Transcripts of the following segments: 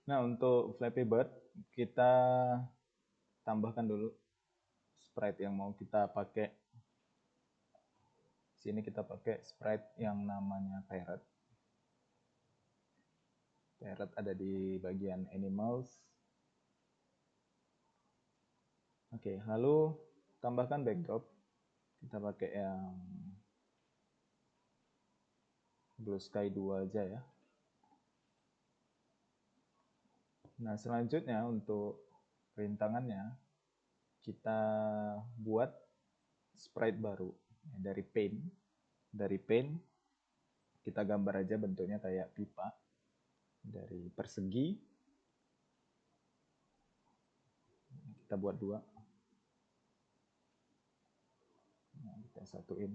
Nah, untuk Flappy Bird kita tambahkan dulu sprite yang mau kita pakai. Sini kita pakai sprite yang namanya Parrot. Parrot ada di bagian animals. Oke, lalu tambahkan backdrop. Kita pakai yang Blue Sky 2 aja ya. Nah, selanjutnya untuk rintangannya kita buat sprite baru dari paint. Dari paint kita gambar aja bentuknya kayak pipa dari persegi. Kita buat dua. Nah, kita satuin.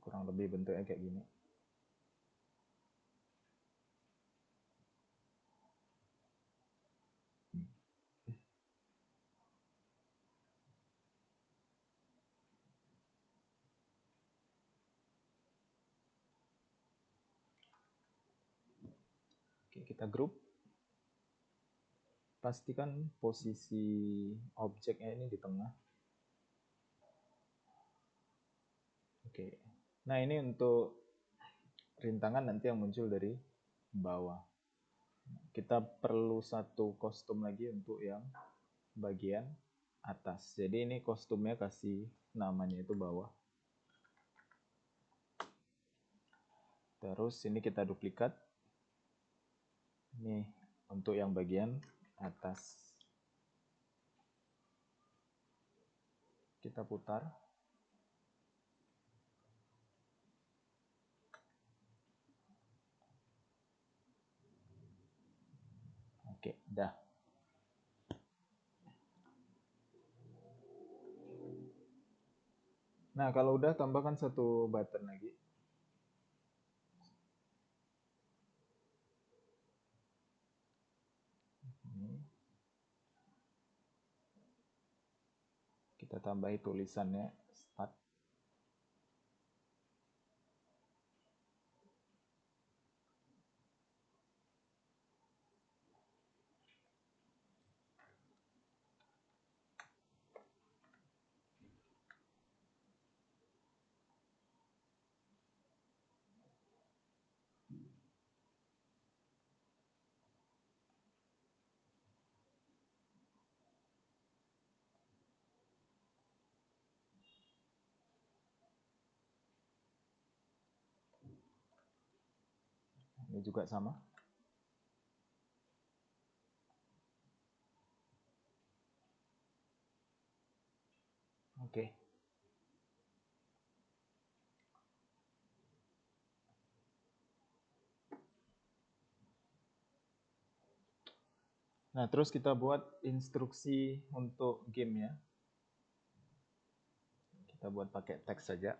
Kurang lebih bentuknya kayak gini. Oke, kita group. Pastikan posisi objeknya ini di tengah. Oke. Nah, ini untuk rintangan nanti yang muncul dari bawah. Kita perlu satu kostum lagi untuk yang bagian atas. Jadi ini kostumnya kasih namanya itu bawah. Terus ini kita duplikat. Nih untuk yang bagian atas. Kita putar. Oke, dah. Nah, kalau udah tambahkan satu button lagi. Ini. Kita tambahi tulisannya start. Ini juga sama. Oke. Nah, terus kita buat instruksi untuk game ya. Kita buat pakai teks saja.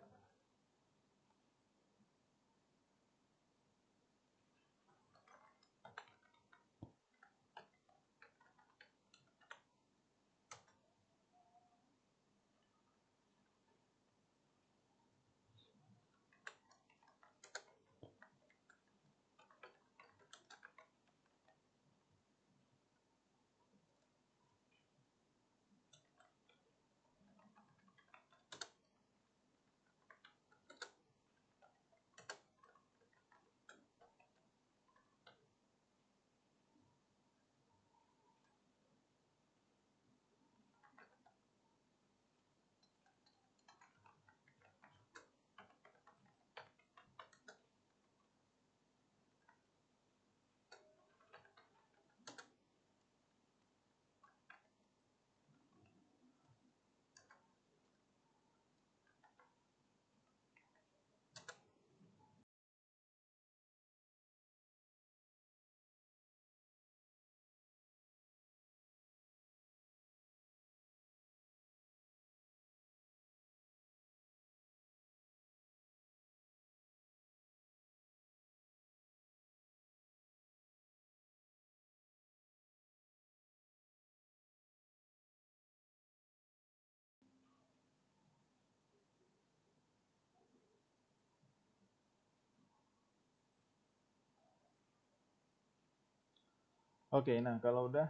Oke, nah kalau udah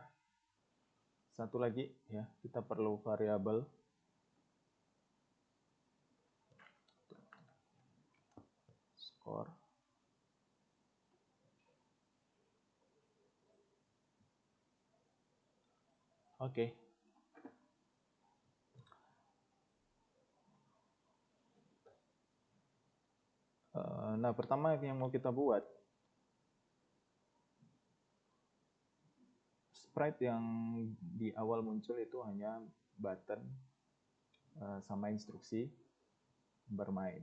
satu lagi ya, kita perlu variabel skor. Oke. Nah, pertama yang mau kita buat sprite yang di awal muncul itu hanya button sama instruksi bermain.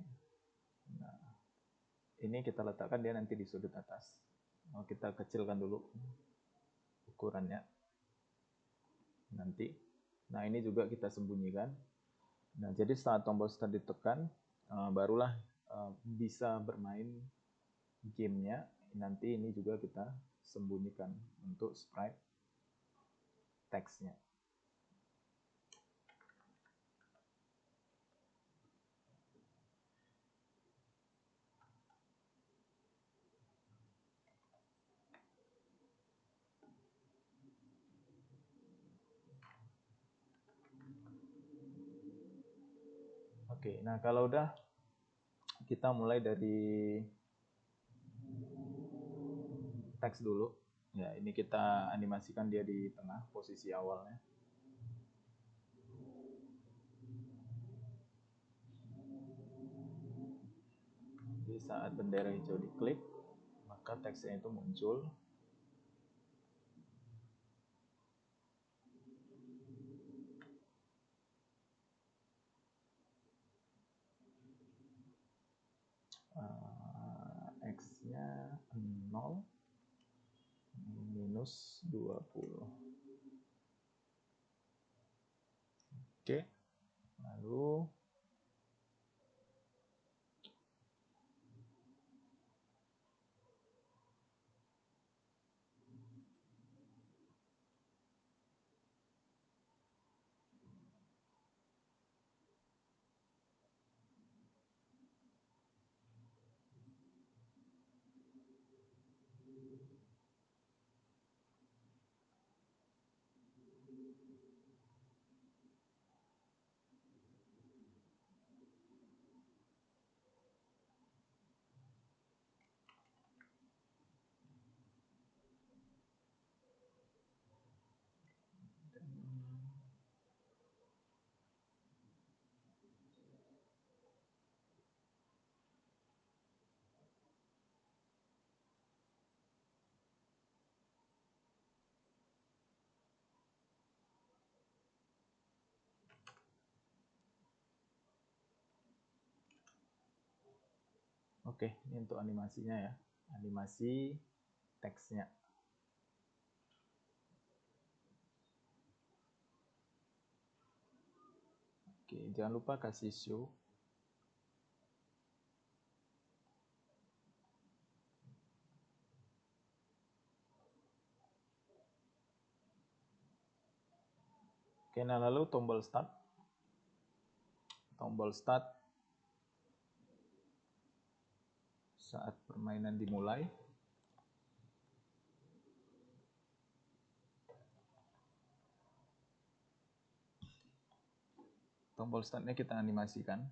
Nah, ini kita letakkan dia nanti di sudut atas. Kita kecilkan dulu ukurannya nanti. Nah, ini juga kita sembunyikan. Nah, jadi saat tombol start ditekan, barulah bisa bermain gamenya. Nanti ini juga kita sembunyikan untuk sprite teksnya. Oke, nah kalau udah kita mulai dari teks dulu. Ya, ini kita animasikan dia di tengah posisi awalnya. Jadi saat bendera hijau diklik, maka teksnya itu muncul. X-nya 0 minus 20. Oke, lalu oke, ini untuk animasinya ya. Animasi teksnya. Oke, jangan lupa kasih show. Oke, nah lalu tombol start. Tombol start saat permainan dimulai. Tombol startnya kita animasikan.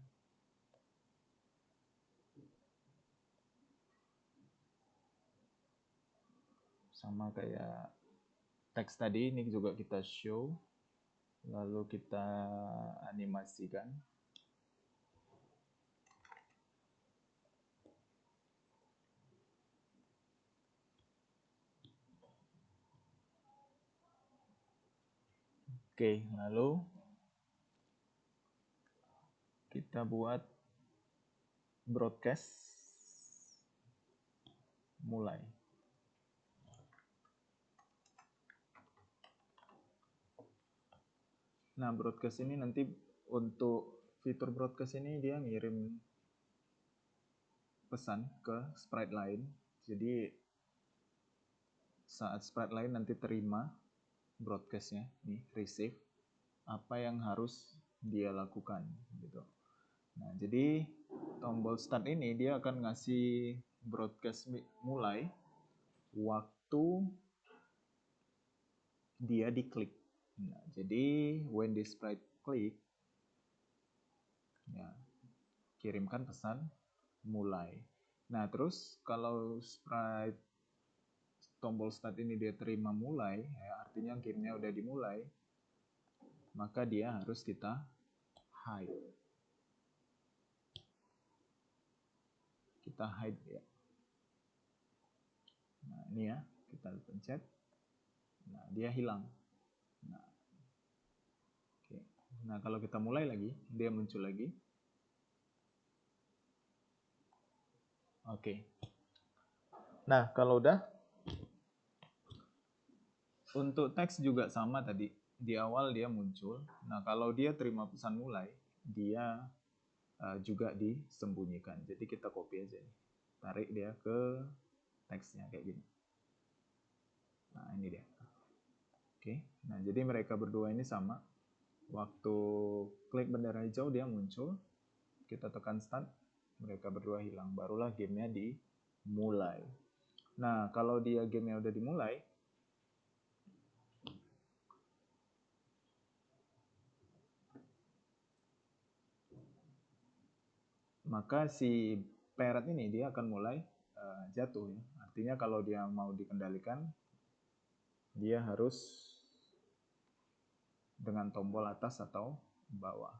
Sama kayak teks tadi, ini juga kita show. Lalu kita animasikan. Oke, lalu kita buat broadcast mulai. Nah, broadcast ini nanti untuk fitur broadcast ini dia ngirim pesan ke sprite lain. Jadi saat sprite lain nanti terima broadcastnya, nih receive, apa yang harus dia lakukan gitu. Nah, jadi tombol start ini dia akan ngasih broadcast mulai waktu dia diklik. Nah, jadi when the sprite klik, ya, kirimkan pesan mulai. Nah, terus kalau sprite tombol start ini dia terima mulai, ya, artinya gamenya udah dimulai, maka dia harus kita hide. Kita hide ya. Nah, ini ya, kita pencet. Nah, dia hilang. Nah, oke. Nah, kalau kita mulai lagi, dia muncul lagi. Oke. Nah, kalau udah, untuk teks juga sama tadi. Di awal dia muncul. Nah, kalau dia terima pesan mulai, dia juga disembunyikan. Jadi kita copy aja nih. Tarik dia ke teksnya kayak gini. Nah, ini dia. Oke. Nah, jadi mereka berdua ini sama. Waktu klik bendera hijau dia muncul. Kita tekan start, mereka berdua hilang. Barulah gamenya dimulai. Nah, kalau dia gamenya udah dimulai, maka si parrot ini dia akan mulai jatuh ya. Artinya kalau dia mau dikendalikan, dia harus dengan tombol atas atau bawah.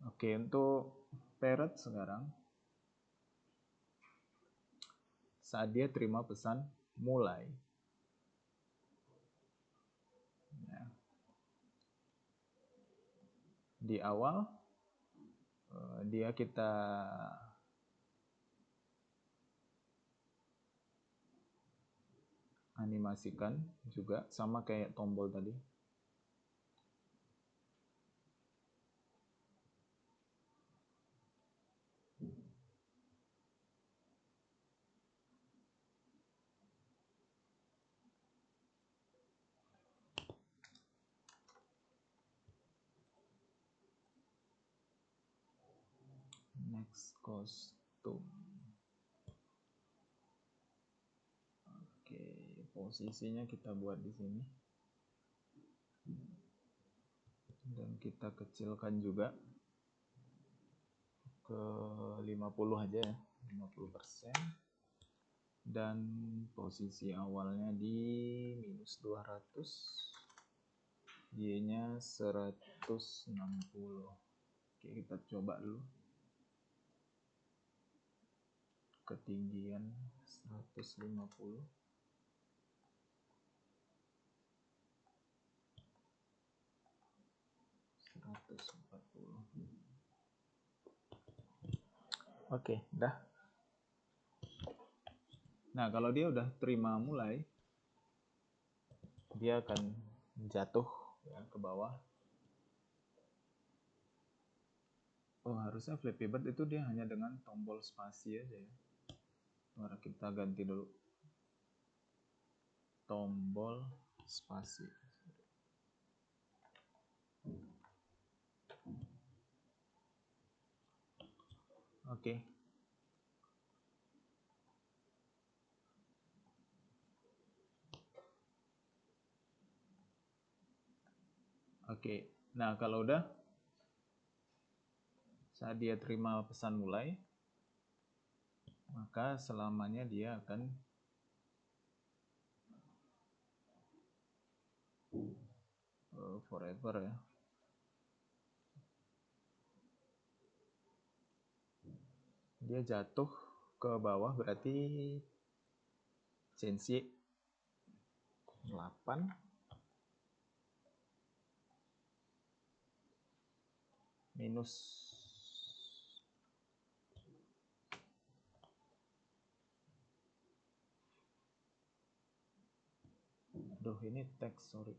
Oke, untuk parrot sekarang, saat dia terima pesan mulai, ya, di awal dia kita animasikan juga sama kayak tombol tadi. Next costume. Oke, posisinya kita buat di sini. Dan kita kecilkan juga ke 50 aja ya, 50%. Dan posisi awalnya di minus 200, Y-nya 160. Oke, kita coba dulu. Ketinggian 150. Oke, dah. Nah, kalau dia udah terima mulai, dia akan jatuh ya, ke bawah. Oh, harusnya Flappy Bird itu dia hanya dengan tombol spasi aja ya. Mari kita ganti dulu. Tombol spasi. Oke. Oke. Nah, kalau udah, saat dia terima pesan mulai, maka selamanya dia akan forever ya. Dia jatuh ke bawah berarti change 8. Minus aduh, ini teks, sorry.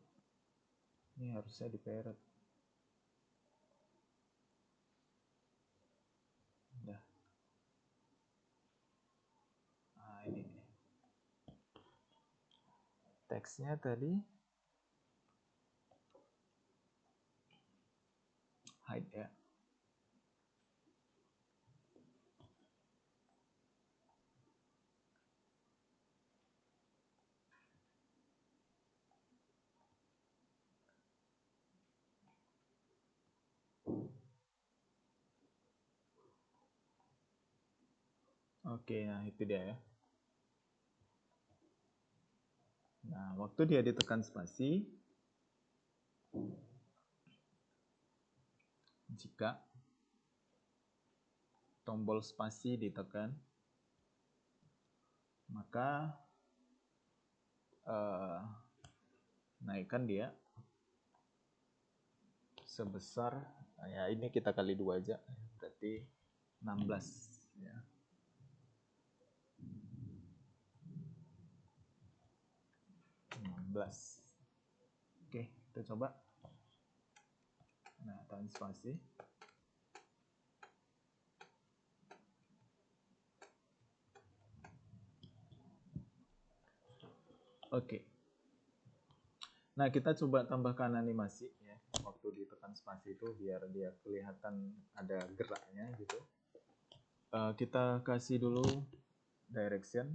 Ini harusnya di parrot. Udah. Nah, ini. Teksnya tadi hide ya. Oke, nah itu dia ya. Nah, waktu dia ditekan spasi, jika tombol spasi ditekan, maka naikkan dia sebesar, ya ini kita kali 2 aja, berarti 16 ya. 16. Oke, kita coba. Nah, tahan spasi. Oke. Nah, kita coba tambahkan animasi ya. Waktu ditekan spasi itu biar dia kelihatan ada geraknya gitu. Kita kasih dulu direction.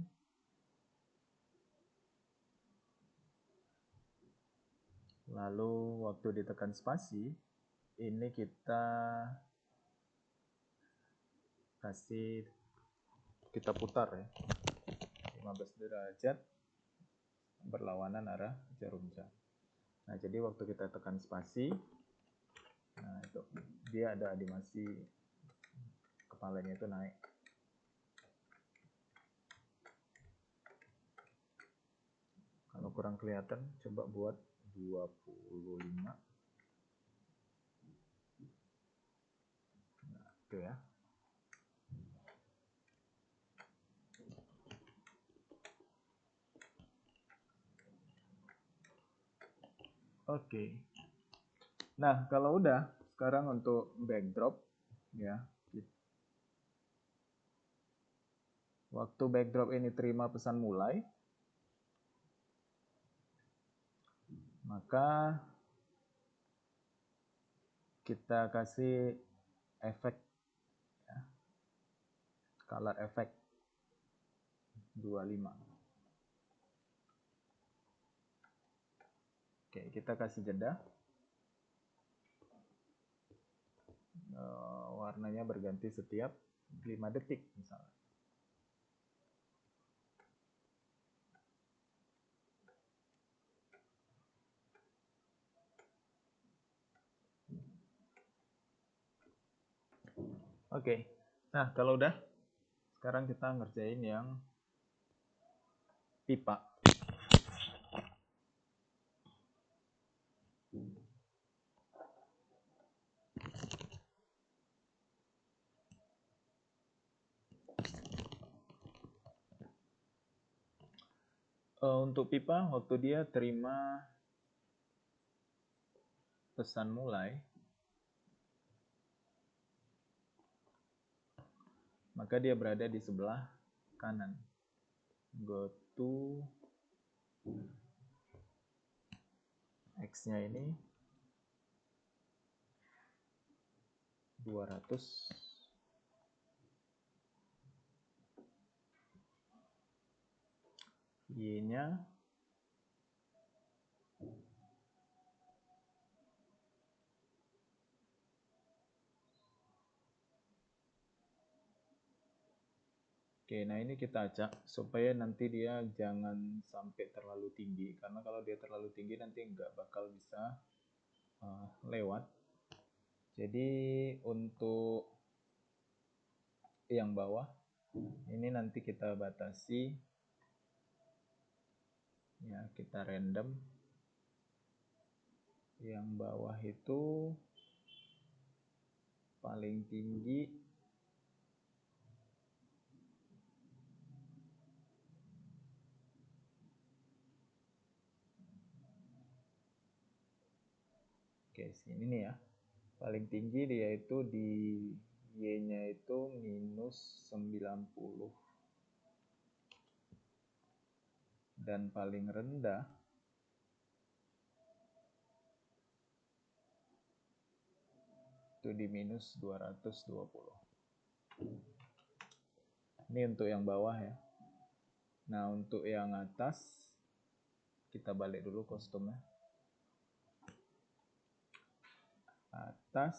Lalu waktu ditekan spasi, ini kita kasih, kita putar ya. 15 derajat berlawanan arah jarum jam. Nah, jadi waktu kita tekan spasi, nah itu dia ada animasi kepalanya itu naik. Kalau kurang kelihatan, coba buat 25. Nah, itu ya. Oke. Nah, kalau udah, sekarang untuk backdrop ya. Waktu backdrop ini terima pesan mulai, maka kita kasih efek ya, color effect 25. Oke, kita kasih jeda. Warnanya berganti setiap 5 detik misalnya. Oke. Nah, kalau udah, sekarang kita ngerjain yang pipa. Untuk pipa, waktu dia terima pesan mulai, maka dia berada di sebelah kanan. Go to X-nya ini 200. Y-nya oke, nah ini kita acak supaya nanti dia jangan sampai terlalu tinggi, karena kalau dia terlalu tinggi nanti nggak bakal bisa lewat. Jadi untuk yang bawah ini nanti kita batasi ya, kita random. Yang bawah itu paling tinggi oke, sini nih ya. Paling tinggi dia itu di Y-nya itu minus 90. Dan paling rendah itu di minus 220. Ini untuk yang bawah ya. Nah, untuk yang atas kita balik dulu kostumnya. Atas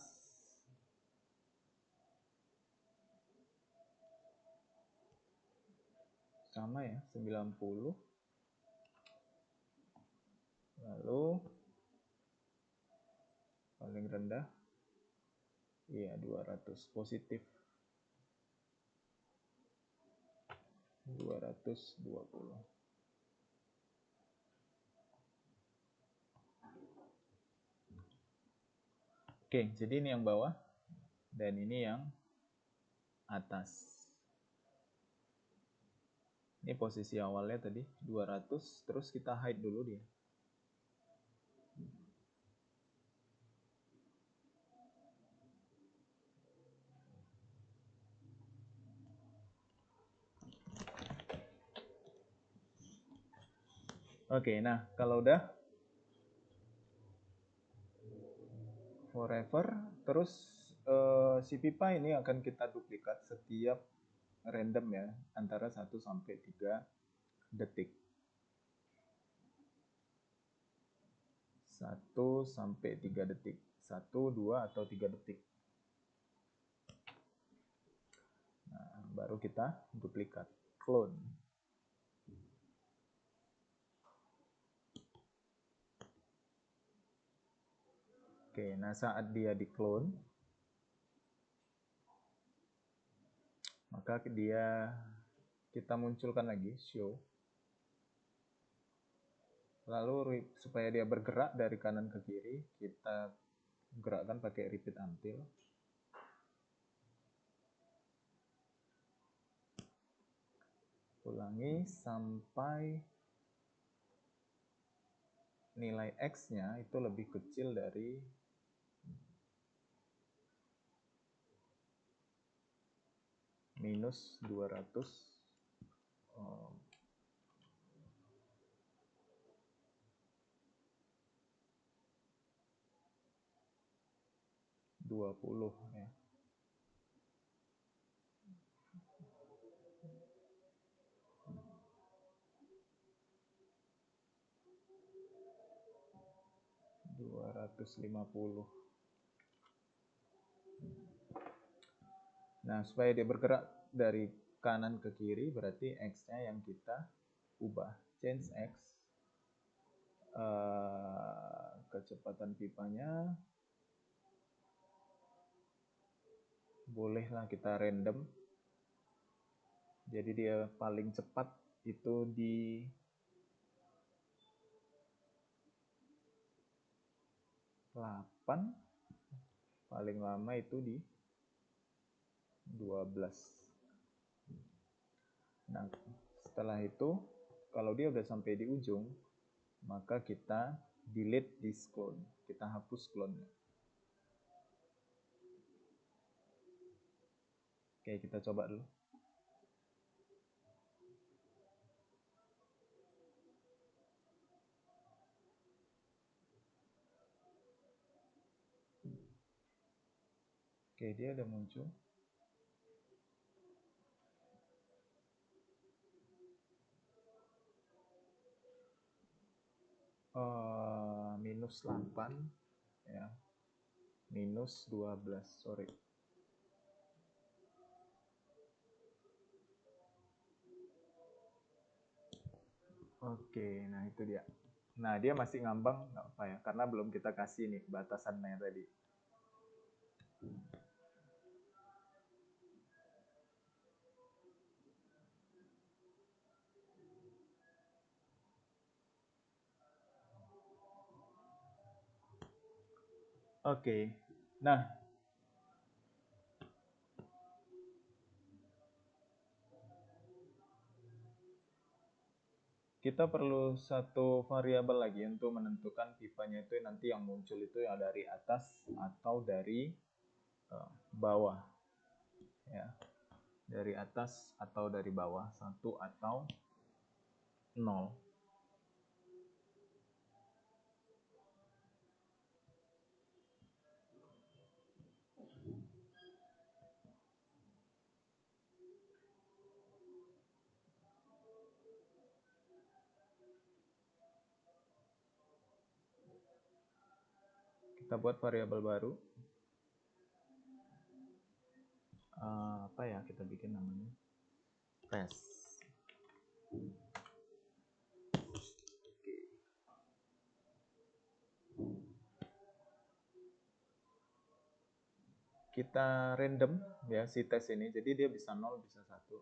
sama ya, 90. Lalu paling rendah, iya 200, positif 220. Oke, jadi ini yang bawah dan ini yang atas. Ini posisi awalnya tadi 200, terus kita hide dulu dia. Oke, nah kalau udah forever, terus si pipa ini akan kita duplikat setiap random ya, antara 1 sampai 3 detik. 1 sampai 3 detik. 1, 2, atau 3 detik. Nah, baru kita duplikat, clone. Oke, nah saat dia di clone, maka kita munculkan lagi show. Lalu supaya dia bergerak dari kanan ke kiri, kita gerakkan pakai repeat until. Ulangi sampai nilai X-nya itu lebih kecil dari minus 200. 20 ya. $250. Nah, supaya dia bergerak dari kanan ke kiri, berarti X-nya yang kita ubah. Change X. Kecepatan pipanya bolehlah kita random. Jadi dia paling cepat itu di 8, paling lama itu di 12. Nah, setelah itu kalau dia udah sampai di ujung, maka kita delete this clone. Kita hapus clone-nya. Oke, kita coba dulu. Oke, dia udah muncul. Minus 8 ya. Minus 12, sorry. Oke, nah itu dia. Nah, dia masih ngambang, nggak apa ya, karena belum kita kasih nih batasannya tadi. Oke, nah kita perlu satu variabel lagi untuk menentukan pipanya itu nanti yang muncul itu yang dari atas atau dari bawah. Ya, dari atas atau dari bawah, 1 atau 0. Kita buat variabel baru. Apa ya kita bikin namanya? Test. Kita random ya si tes ini, jadi dia bisa 0 bisa 1.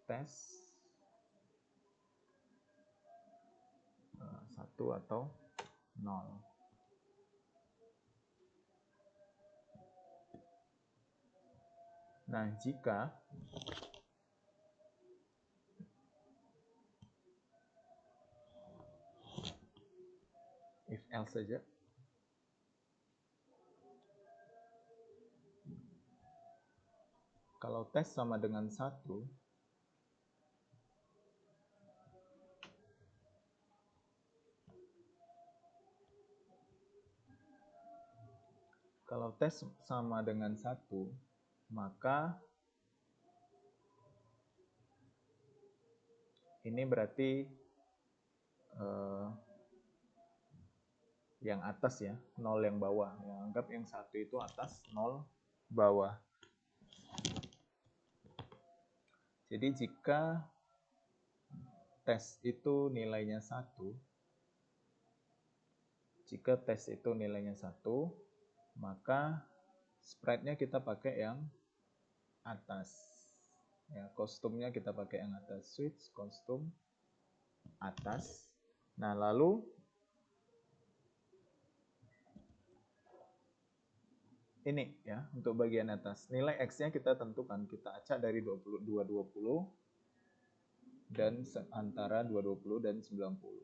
Tes 1 atau 0. Nah, jika if else saja, kalau tes sama dengan 1, kalau tes sama dengan 1, maka ini berarti yang atas ya, 0 yang bawah. Ya, anggap yang 1 itu atas, 0 bawah. Jadi jika tes itu nilainya 1, jika tes itu nilainya 1, maka sprite-nya kita pakai yang atas. Ya, kostumnya kita pakai yang atas, switch kostum atas. Nah, lalu ini ya, untuk bagian atas. Nilai X-nya kita tentukan, kita acak dari 220 dan antara 220 dan 90.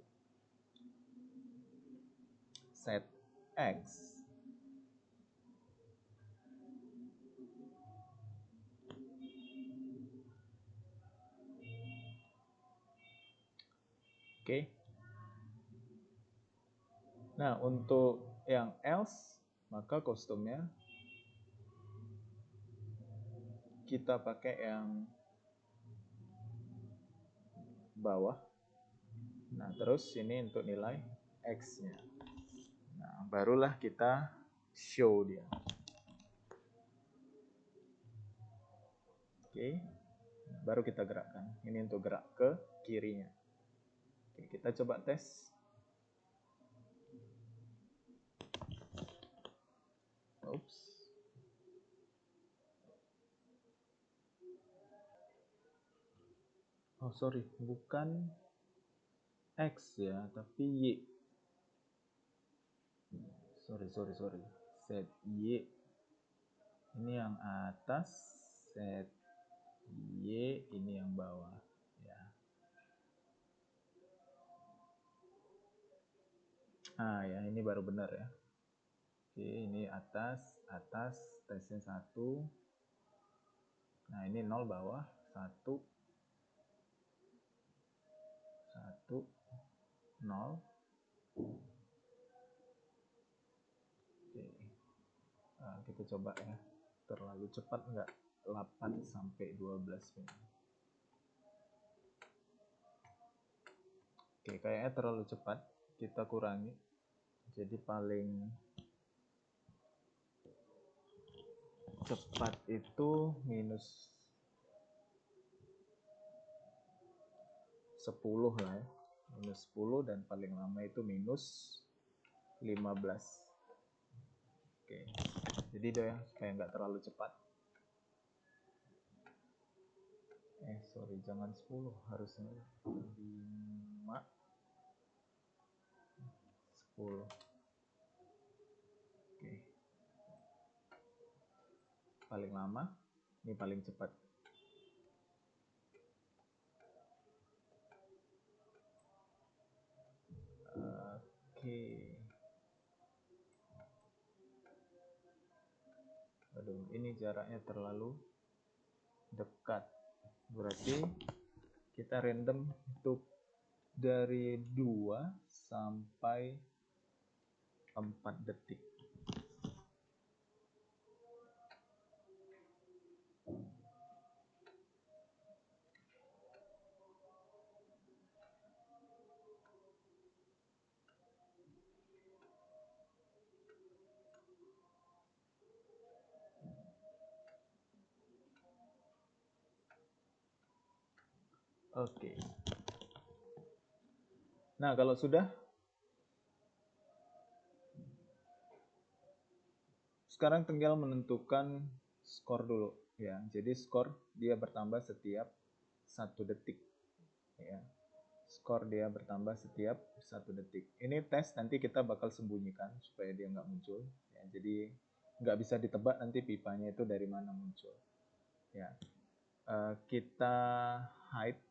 Set X Oke. Nah, untuk yang else, maka kostumnya kita pakai yang bawah. Nah, terus ini untuk nilai X-nya. Nah, barulah kita show dia. Oke. Baru kita gerakkan. Ini untuk gerak ke kirinya. Oke, kita coba tes. Oops. Oh, sorry. Bukan X ya, tapi Y. Sorry. Set Y. Ini yang atas. Set Y. Ini yang bawah. Ya. Ya ini baru benar ya. Oke, ini atas, tesnya 1. Nah, ini 0 bawah, 1, 0. Oke. Nah, kita coba ya. Terlalu cepat enggak? 8 sampai 12 menit. Oke, kayaknya terlalu cepat. Kita kurangi. Jadi paling cepat itu minus 10 lah ya. Minus 10 dan paling lama itu minus 15. Oke. Jadi dia kayak nggak terlalu cepat. Sorry, jangan 10, harusnya 5, 10. Oke. Paling lama, ini paling cepat. Oke. Aduh, ini jaraknya terlalu dekat. Berarti kita random untuk dari 2 sampai 4 detik. Oke. Nah, kalau sudah, sekarang tinggal menentukan skor dulu ya. Jadi skor dia bertambah setiap 1 detik ya. Skor dia bertambah setiap 1 detik. Ini tes nanti kita bakal sembunyikan supaya dia nggak muncul ya. Jadi nggak bisa ditebak nanti pipanya itu dari mana muncul ya. Kita hide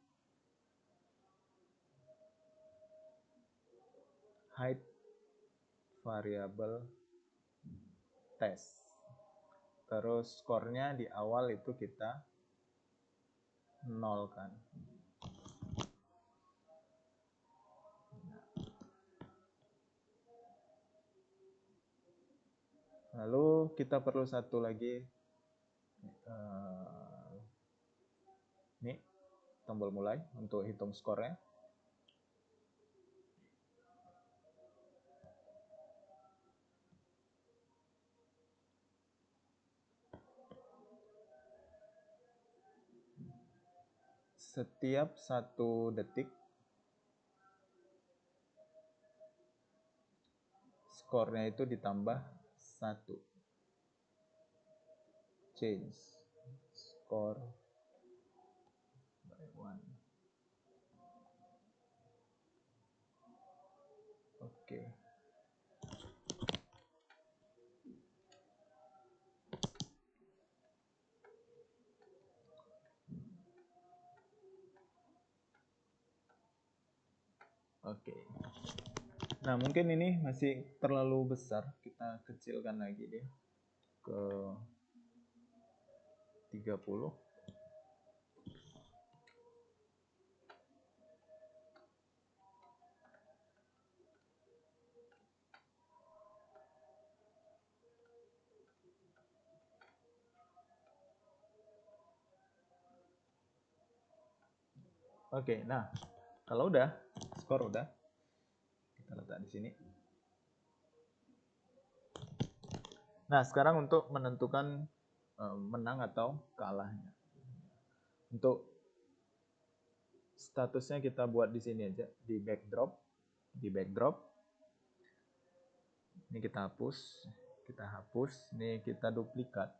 variable test. Terus skornya di awal itu kita nolkan. Lalu kita perlu satu lagi, ini tombol mulai untuk hitung skornya. Setiap 1 detik skornya itu ditambah 1. Change score by 1. Oke. Oke. Nah, mungkin ini masih terlalu besar, kita kecilkan lagi dia ke 30. Oke, nah kalau udah skor udah, kita letak di sini. Nah, sekarang untuk menentukan menang atau kalahnya. Untuk statusnya kita buat di sini aja, di backdrop. Ini kita hapus, ini kita duplikat.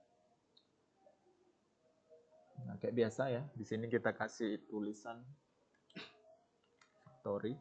Nah, kayak biasa ya, di sini kita kasih tulisan factory.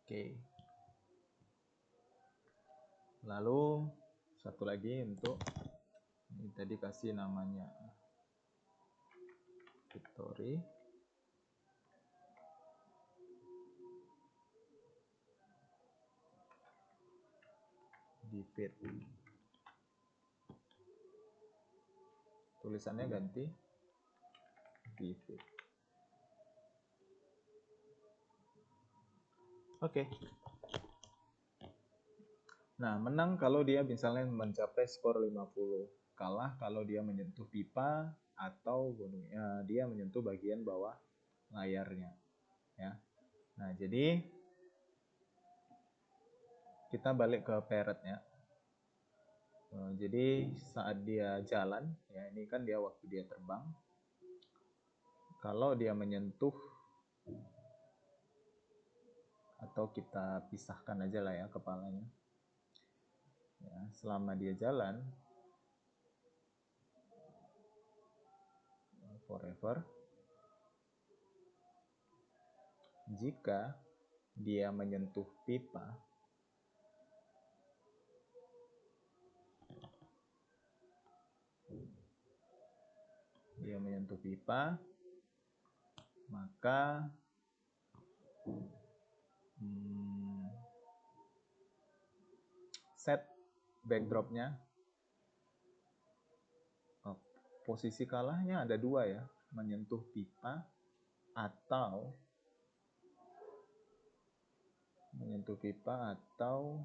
Oke. Lalu satu lagi untuk ini tadi kasih namanya victory. Defeat. Tulisannya ganti defeat. Oke. Nah, menang kalau dia misalnya mencapai skor 50. Kalah kalau dia menyentuh pipa atau dia menyentuh bagian bawah layarnya. Ya. Nah, jadi kita balik ke parrotnya. Jadi saat dia jalan, ya ini kan dia waktu dia terbang. Kalau dia menyentuh, atau kita pisahkan aja lah ya kepalanya. Ya, selama dia jalan, forever. Jika dia menyentuh pipa, maka set backdropnya, posisi kalahnya ada 2 ya, menyentuh pipa atau menyentuh pipa atau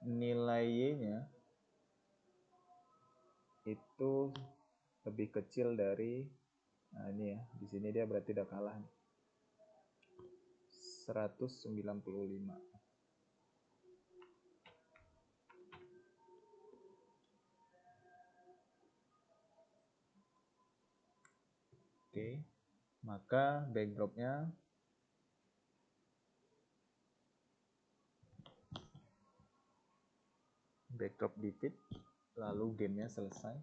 nilai Y-nya itu lebih kecil dari, nah ini ya, di sini dia berarti udah kalah nih. 195. Oke, maka backdropnya backdrop defeat, lalu gamenya selesai.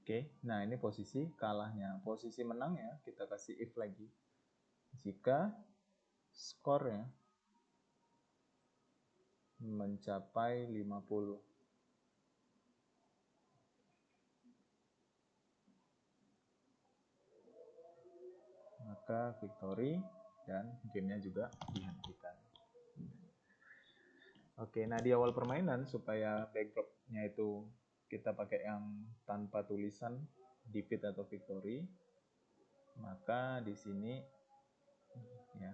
Oke, nah ini posisi kalahnya. Posisi menangnya kita kasih if lagi. Jika skornya mencapai 50. Maka victory dan gamenya juga dihentikan. Oke, nah di awal permainan supaya backdropnya itu kita pakai yang tanpa tulisan defeat atau victory, maka di sini ya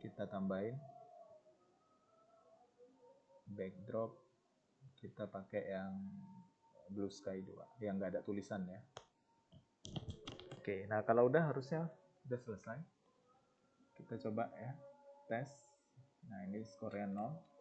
kita tambahin backdrop, kita pakai yang blue sky 2 yang nggak ada tulisan ya. Oke, nah kalau udah harusnya udah selesai. Kita coba ya, tes. Nah ini skornya 0.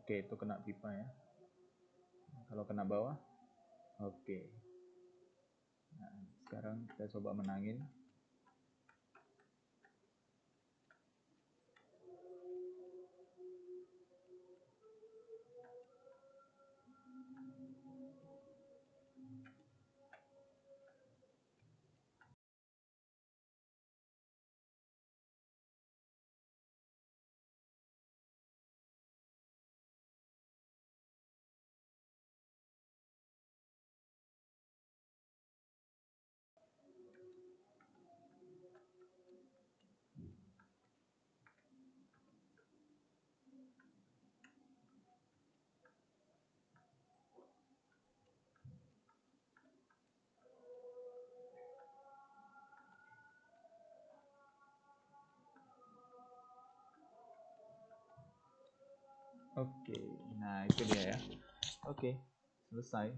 Oke, itu kena pipa ya. Kalau kena bawah, oke. Nah, sekarang kita coba menangin. Oke, nah itu dia ya. Oke, selesai.